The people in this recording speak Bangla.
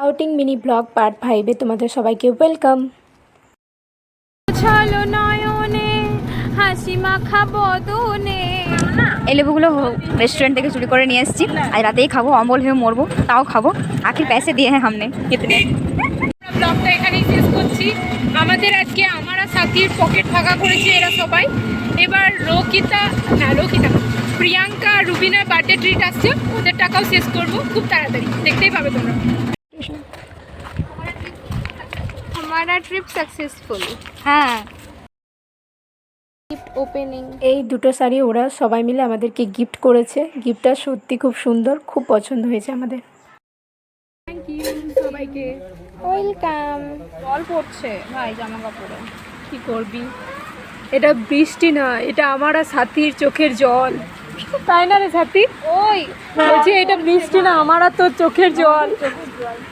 আউটিং মিনি ব্লগ পার্ট 5 এ তোমাদের সবাইকে ওয়েলকাম। চলো নয়নে হাসি মাখা বদনে। এই লেবুগুলো রেস্টুরেন্ট থেকে চুরি করে নিয়ে এসেছি, আর রাতেই খাবো, অম্বল হয়ে মরবো তাও খাবো। আখির पैसे দিয়ে হ্যাঁ हमने कितने। ব্লগটা এখানেই শেষ করছি। আমাদের আজকে আমার আর সাথীর পকেট ফাঁকা করেছে এরা সবাই। এবার লোকিতা প্রিয়াঙ্কা আর রুবিনার বার্থডে ট্রিট আসছে, ওদের টাকাও শেষ করবো খুব তাড়াতাড়ি, দেখতেই পাবে তোমরা। हमारा ट्रिप सक्सेसफुल। হ্যাঁ, গিফট ওপেনিং। এই দুটো শাড়ি ওরা সবাই মিলে আমাদেরকে গিফট করেছে। গিফটটা সত্যি খুব সুন্দর, খুব পছন্দ হয়েছে আমাদের। থ্যাংক ইউ সবাইকে, ওয়েলকাম। জল পড়ছে ভাই জামা কাপড়ে, কি করবি? এটা বৃষ্টি না, এটা আমার আর সাথীর চোখের জল, তাই না রে সাথী? ওই বলছি এটা বৃষ্টি না, আমার আর তোর চোখের জল।